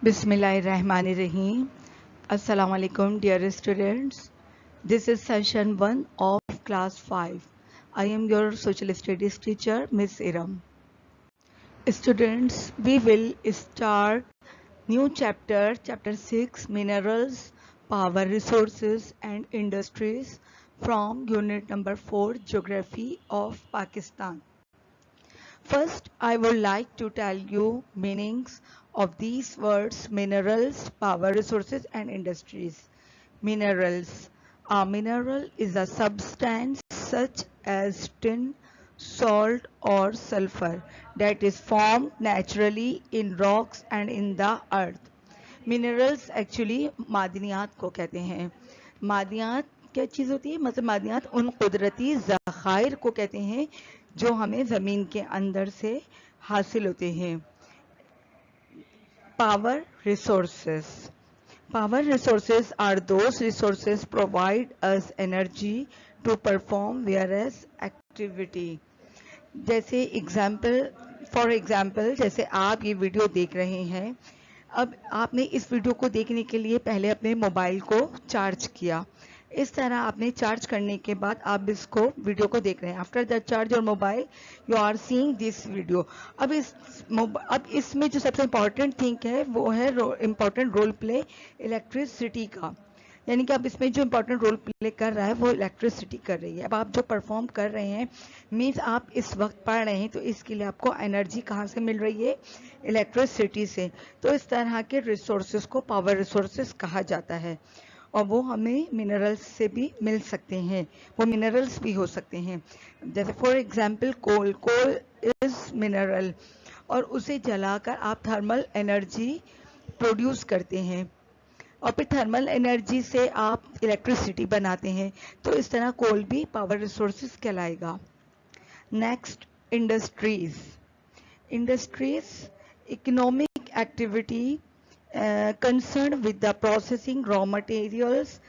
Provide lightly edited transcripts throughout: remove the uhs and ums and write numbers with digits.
Bismillahirrahmanirrahim. Assalamu alaikum, dear students. This is session 1 of class 5. I am your social studies teacher, Miss Iram. Students, we will start new chapter 6, Minerals, Power Resources and Industries from unit number 4, Geography of Pakistan. First, I would like to tell you meanings of these words: minerals, power resources and industries. Minerals. A mineral is a substance such as tin, salt or sulfur that is formed naturally in rocks and in the earth. Minerals actually मादनियात को कहते हैं. मादनियात क्या चीज़ होती है? मतलब मादनियात उन कुदरती ज़खायर को कहते हैं जो हमें ज़मीन के अंदर से हासिल होते हैं. Power resources. Power resources are those resources provide us energy to perform various activity. जैसे फॉर एग्जाम्पल जैसे आप ये वीडियो देख रहे हैं. अब आपने इस वीडियो को देखने के लिए पहले अपने मोबाइल को चार्ज किया. इस तरह आपने चार्ज करने के बाद आप इसको वीडियो को देख रहे हैं. After the charge your mobile you are seeing this video. अब इसमें जो सबसे इम्पॉर्टेंट थिंग है वो है इम्पॉर्टेंट रोल प्ले इलेक्ट्रिसिटी का. यानी कि अब इसमें जो इम्पोर्टेंट रोल प्ले कर रहा है वो इलेक्ट्रिसिटी कर रही है. अब आप जो परफॉर्म कर रहे हैं मीन्स आप इस वक्त पढ़ रहे हैं, तो इसके लिए आपको एनर्जी कहाँ से मिल रही है? इलेक्ट्रिसिटी से. तो इस तरह के रिसोर्सेज को पावर रिसोर्सेज कहा जाता है और वो हमें मिनरल्स से भी मिल सकते हैं. वो मिनरल्स भी हो सकते हैं. जैसे for example coal is mineral और उसे जलाकर आप थर्मल एनर्जी प्रोड्यूस करते हैं और फिर थर्मल एनर्जी से आप इलेक्ट्रिसिटी बनाते हैं. तो इस तरह कोल भी पावर रिसोर्सेज कहलाएगा. Next, industries. Industries economic activity concerned with the processing raw materials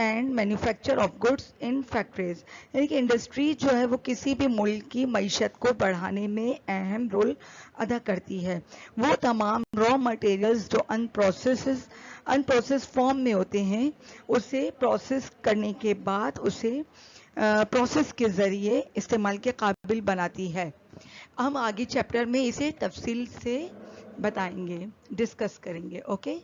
and manufacture of goods in factories. यानी कि इंडस्ट्री जो है वो किसी भी मुल्क की मईशत को बढ़ाने में अहम रोल अदा करती है. वो तमाम रॉ मटेरियल्स जो अनप्रोसेस फॉर्म में होते हैं उसे प्रोसेस करने के बाद उसे प्रोसेस के ज़रिए इस्तेमाल के काबिल बनाती है. हम आगे चैप्टर में इसे तफसील से बताएंगे, डिस्कस करेंगे. Okay.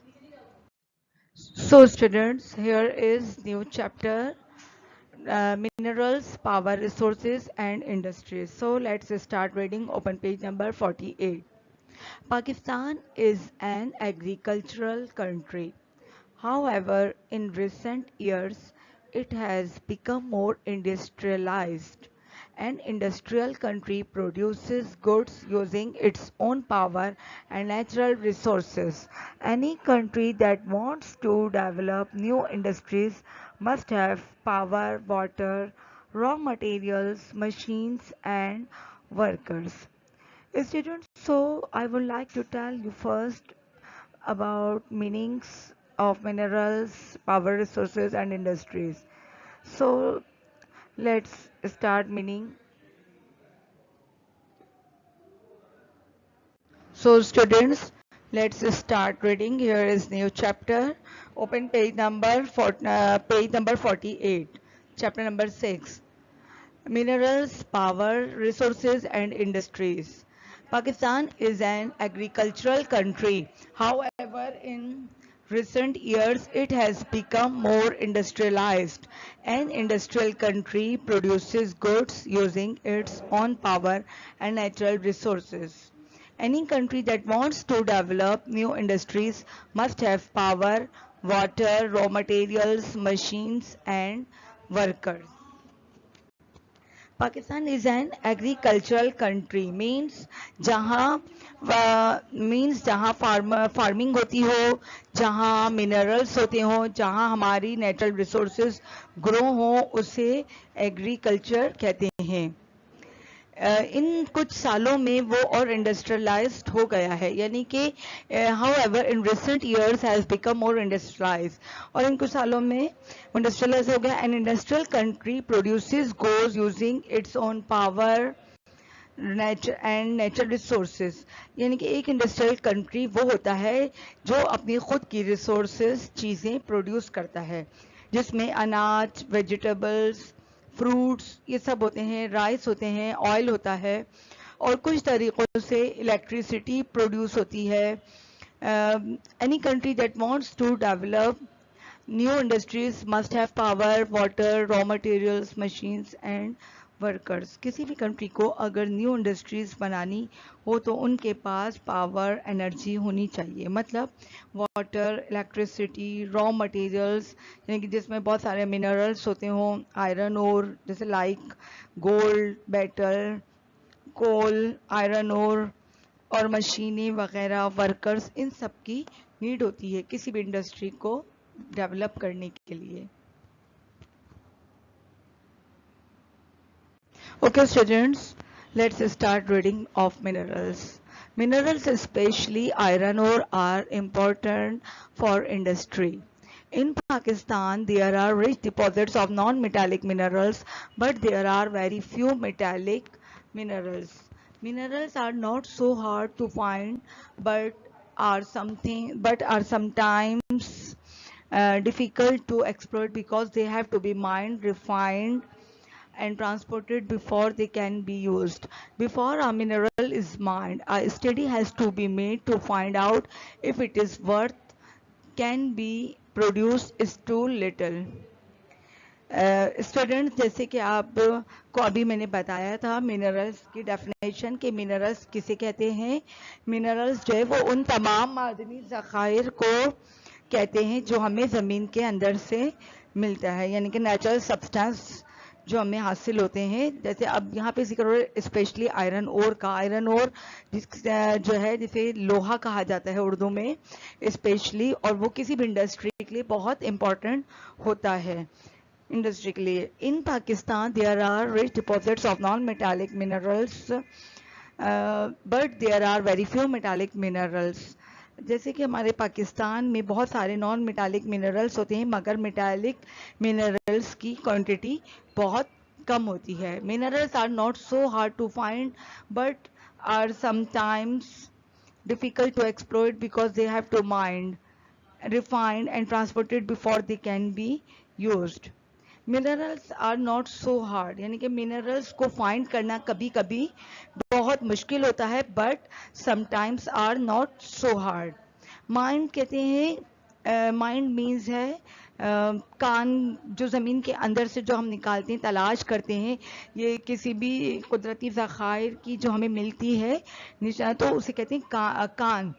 So students, here is new chapter, minerals, power resources and industries. So let's start reading. Open page number 48. Pakistan is an agricultural country. However, in recent years, it has become more industrialized. An industrial country produces goods using its own power and natural resources. Any country that wants to develop new industries must have power, water, raw materials, machines, and workers. Students, so I would like to tell you first about meanings of minerals, power resources, and industries. So let's start meaning. So students, let's start reading. Here is new chapter. Open page number 48. Chapter number 6. Minerals, power, resources and industries. Pakistan is an agricultural country. However, in recent years, it has become more industrialized. An industrial country produces goods using its own power and natural resources. Any country that wants to develop new industries must have power, water, raw materials, machines and workers. Pakistan is an agricultural country. Means जहाँ farming होती हो, जहाँ minerals होते हो, जहाँ हमारी natural resources grow हो, उसे एग्रीकल्चर कहते हैं. इन कुछ सालों में वो और इंडस्ट्रियलाइज्ड हो गया है. यानी कि however in recent years has become more industrialised. और इन कुछ सालों में इंडस्ट्रियलाइज हो गया. An industrial country produces goes using its own power, nature and natural resources, यानी कि एक इंडस्ट्रियल कंट्री वो होता है जो अपनी खुद की रिसोर्सेज चीज़ें प्रोड्यूस करता है, जिसमें अनाज, वेजिटेबल्स, फ्रूट्स ये सब होते हैं, राइस होते हैं, ऑयल होता है, और कुछ तरीक़ों से इलेक्ट्रिसिटी प्रोड्यूस होती है. Any country that wants to develop new industries must have power, water, raw materials, machines and workers. किसी भी कंट्री को अगर न्यू इंडस्ट्रीज बनानी हो तो उनके पास पावर, एनर्जी होनी चाहिए. मतलब वाटर, इलेक्ट्रिसिटी, रॉ मटेरियल्स, यानी कि जिसमें बहुत सारे मिनरल्स होते हों, आयरन ओर जैसे लाइक गोल्ड, मेटल, कोल, आयरन ओर, और मशीनें वगैरह, वर्कर्स, इन सब की नीड होती है किसी भी इंडस्ट्री को डेवलप करने के लिए. Okay, students, let's start reading of minerals. Minerals, especially iron ore, are important for industry. In Pakistan, there are rich deposits of non-metallic minerals, but there are very few metallic minerals. Minerals are not so hard to find, but are sometimes difficult to exploit because they have to be mined, refined, and transported before they can be used. Before a mineral is mined, a study has to be made to find out if it is worth can be produced is too little. Students, जैसे कि आप को अभी मैंने बताया था minerals की definition, कि मिनरल्स किसे कहते हैं. मिनरल्स जो है वो उन तमाम मादनी ज़खायर को कहते हैं जो हमें ज़मीन के अंदर से मिलता है, यानी कि नेचुरल सब्सटेंस जो हमें हासिल होते हैं. जैसे अब यहाँ पे जिक्र हो रहा है स्पेशली आयरन ओर का. आयरन ओर जो है जिसे लोहा कहा जाता है उर्दू में स्पेशली, और वो किसी भी इंडस्ट्री के लिए बहुत इम्पोर्टेंट होता है इंडस्ट्री के लिए. In Pakistan there are rich deposits of non metallic minerals, but there are very few metallic minerals. जैसे कि हमारे पाकिस्तान में बहुत सारे नॉन मेटालिक मिनरल्स होते हैं, मगर मेटालिक मिनरल्स की क्वांटिटी बहुत कम होती है. Minerals are not so hard to find, but are sometimes difficult to exploit because they have to mined, refined and transported before they can be used. Minerals are not so hard, यानी कि minerals को find करना कभी कभी बहुत मुश्किल होता है, but sometimes are not so hard. Mind कहते हैं, माइंड मीन्स है कान, जो ज़मीन के अंदर से जो हम निकालते हैं, तलाश करते हैं, ये किसी भी कुदरती ज़खायर की जो हमें मिलती है तो उसे कहते हैं कान.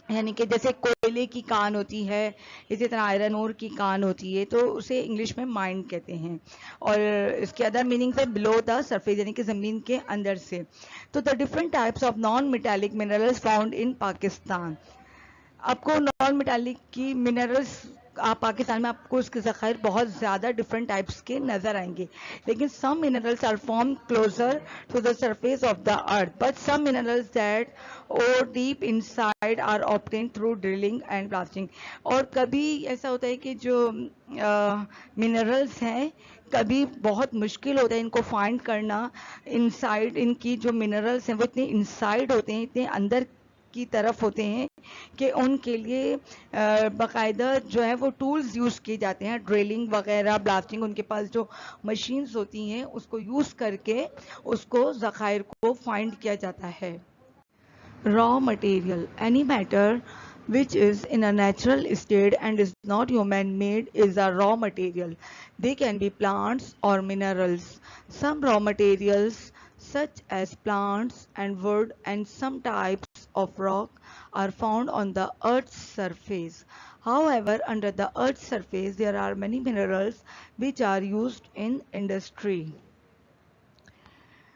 यानी कि जैसे कोयले की कान होती है, इसी तरह आयरन ओर की कान होती है, तो उसे इंग्लिश में माइंड कहते हैं. और इसके अदर मीनिंग है बिलो द सरफेस, यानी कि ज़मीन के अंदर से. तो the different types of non metallic minerals found in Pakistan. आपको नॉन मेटालिक की मिनरल्स पाकिस्तान में आपको उसके ज़खायर बहुत ज़्यादा डिफरेंट टाइप्स के नज़र आएंगे, लेकिन some minerals are form closer to the surface of the earth, but some minerals that are deep inside are obtain through drilling and blasting. और कभी ऐसा होता है कि जो मिनरल्स हैं कभी बहुत मुश्किल होता है इनको फाइंड करना. इनसाइड इनकी जो मिनरल्स हैं वो इतने इनसाइड होते हैं, इतने अंदर की तरफ होते हैं कि उनके लिए बाकायदा जो है वो टूल्स यूज़ किए जाते हैं, ड्रिलिंग वगैरह, ब्लास्टिंग. उनके पास जो मशीन्स होती हैं उसको यूज़ करके उसको ज़खायर को फाइंड किया जाता है. Raw material, any matter which is in a natural state and is not human made is a raw material. They can be plants or minerals. Some raw materials such as plants and wood and some types of rock are found on the earth's surface. However, under the earth's surface there are many minerals which are used in industry.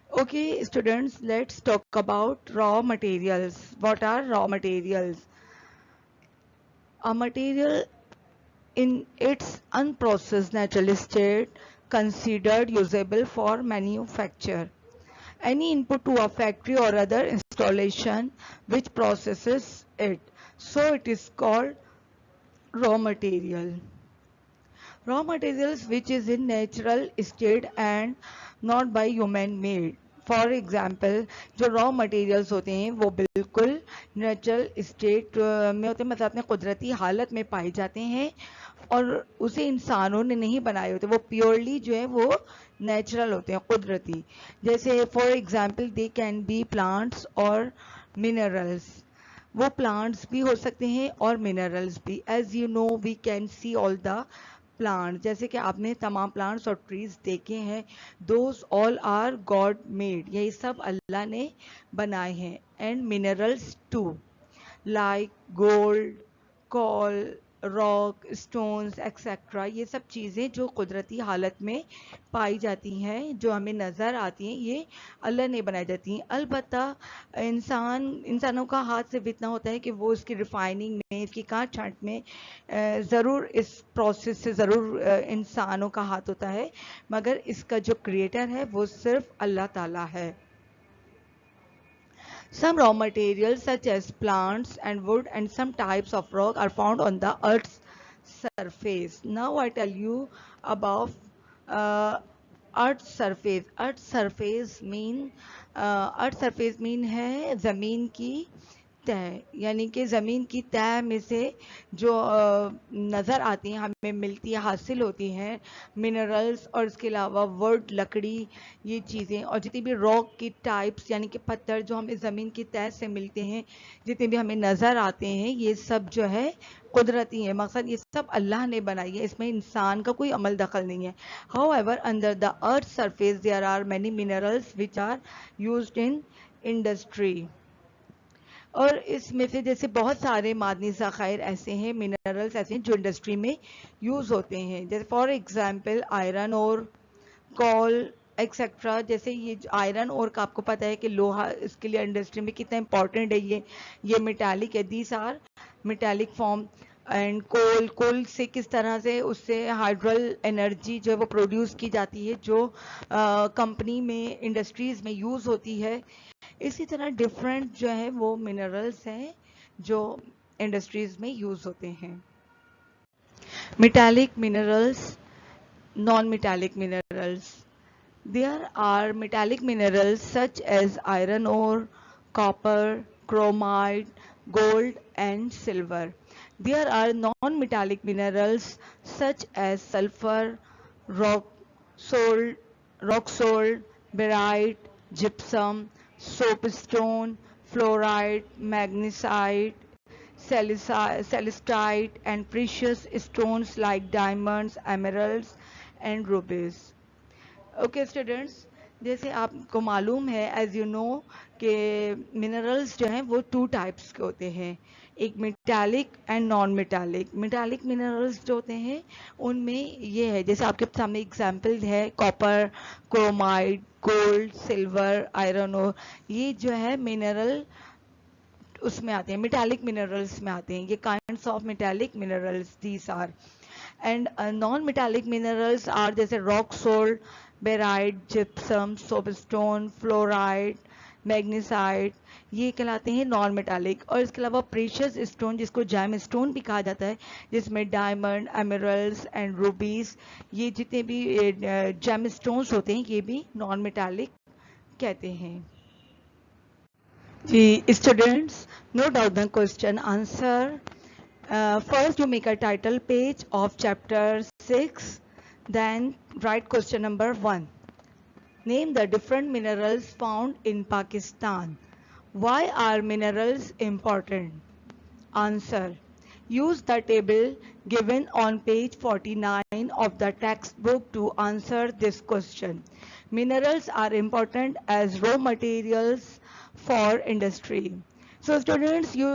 Okay, students, let's talk about raw materials. What are raw materials? A material in its unprocessed natural state considered usable for manufacture. Any input to a factory or other installation which processes it. So it is called raw material. Raw materials which is in natural state and not by human made. For example जो raw materials होते हैं वो बिल्कुल natural state में होते हैं, मतलब अपने कुदरती हालत में पाए जाते हैं और उसे इंसानों ने नहीं बनाए होते, वो प्योरली जो है वो नेचुरल होते हैं, कुदरती। जैसे for example they can be plants और मिनरल्स, वो प्लांट्स भी हो सकते हैं और मिनरल्स भी। As you know we can see all the plant, जैसे कि आपने तमाम प्लांट्स और ट्रीज देखे हैं, those all are God made, यही सब अल्लाह ने बनाए हैं। And minerals too like gold, coal, rock, stones etcetera, ये सब चीज़ें जो कुदरती हालत में पाई जाती हैं, जो हमें नज़र आती हैं, ये अल्लाह ने बनाई जाती हैं। अलबत्ता इंसानों का हाथ सिर्फ इतना होता है कि वो इसकी रिफाइनिंग में, इसकी काट छांट में ज़रूर इस प्रोसेस से ज़रूर इंसानों का हाथ होता है, मगर इसका जो क्रिएटर है वो सिर्फ अल्लाह ताला है। Some raw materials such as plants and wood and some types of rock are found on the earth's surface. Now I tell you about uh, earth's surface. Earth's surface mean है ज़मीन की तह, यानी कि ज़मीन की तह में से जो नज़र आती हैं, हमें मिलती है, हासिल होती हैं मिनरल्स, और इसके अलावा वुड, लकड़ी, ये चीज़ें, और जितनी भी रॉक की टाइप्स यानी कि पत्थर जो हमें ज़मीन की तह से मिलते हैं, जितने भी हमें नज़र आते हैं, ये सब जो है कुदरती है। मकसद ये सब अल्लाह ने बनाई है, इसमें इंसान का कोई अमल दखल नहीं है। However under the earth surface there are many minerals which are used in industry, और इसमें से जैसे बहुत सारे मादनी ज़खायर ऐसे हैं, मिनरल्स ऐसे हैं जो इंडस्ट्री में यूज़ होते हैं। जैसे फॉर एग्जांपल आयरन और कॉल एक्सेट्रा। जैसे ये आयरन और का आपको पता है कि लोहा इसके लिए इंडस्ट्री में कितना इंपॉर्टेंट है, ये मेटालिक है, these are metallic form. And coal से किस तरह से उससे हाइड्रल एनर्जी जो है वो प्रोड्यूस की जाती है, जो कंपनी में, इंडस्ट्रीज़ में यूज़ होती है। इसी तरह डिफरेंट जो है वो मिनरल्स हैं जो इंडस्ट्रीज में यूज होते हैं। Metallic minerals, non metallic minerals. There are metallic minerals such as iron ore, copper, chromite, gold and silver. There are non-metallic minerals such as sulfur, rock salt, barite, gypsum, soapstone, fluoride, magnesite, celestite, and precious stones like diamonds, emeralds, and rubies. Okay students, जैसे आपको मालूम है, as you no, कि minerals जो हैं वो two types के होते हैं, एक metallic and non metallic. Metallic minerals जो होते हैं उनमें ये है, जैसे आपके सामने एग्जांपल है copper, chromite, gold, silver, iron ore, ये जो है मिनरल उसमें आते हैं, मेटालिक मिनरल्स में आते हैं। ये kinds of metallic minerals these are. And non metallic minerals are जैसे rock salt, barite, gypsum, soapstone, fluoride, magnesite, ये कहलाते हैं नॉन मेटालिक। और इसके अलावा प्रेशियस स्टोन, जिसको जैम स्टोन भी कहा जाता है, जिसमें डायमंड, एमरल्ड्स एंड रूबीज, ये जितने भी जैम स्टोन्स होते हैं, ये भी नॉन मेटालिक कहते हैं। जी students, note down the question answer. First you make a title page of chapter 6, then write question number 1. Name the different minerals found in Pakistan. Why are minerals important? Answer. Use the table given on page 49 of the textbook to answer this question. Minerals are important as raw materials for industry. So students, you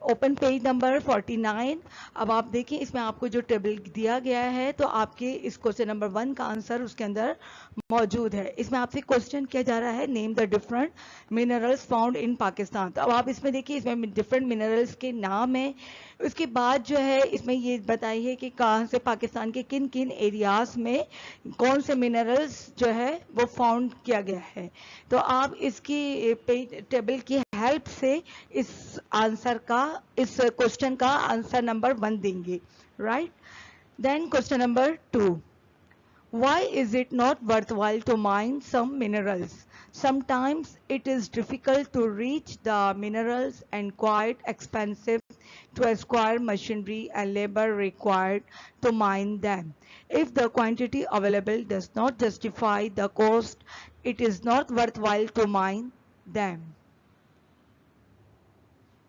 open page number 49. अब आप देखिए इसमें आपको जो table दिया गया है, तो आपके इस क्वेश्चन नंबर 1 का आंसर उसके अंदर मौजूद है। इसमें आपसे क्वेश्चन किया जा रहा है, name the different minerals found in Pakistan. तो अब आप इसमें देखिए, इसमें डिफरेंट मिनरल्स के नाम है। उसके बाद जो है इसमें ये बताइए कि कहाँ से, पाकिस्तान के किन किन एरियाज में कौन से मिनरल्स जो है वो फाउंड किया गया है। तो आप इसकी टेबल की हेल्प से इस आंसर का, इस क्वेश्चन का आंसर नंबर 1 देंगे, right. Then question number 2, why is it not worthwhile to mine some minerals? Sometimes it is difficult to reach the minerals and quite expensive to acquire machinery and labor required to mine them. If the quantity available does not justify the cost, it is not worthwhile to mine them.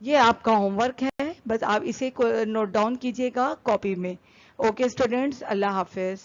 ये आपका homework है, बस आप इसे note down कीजिएगा copy में. Okay students, अल्लाह हाफिज.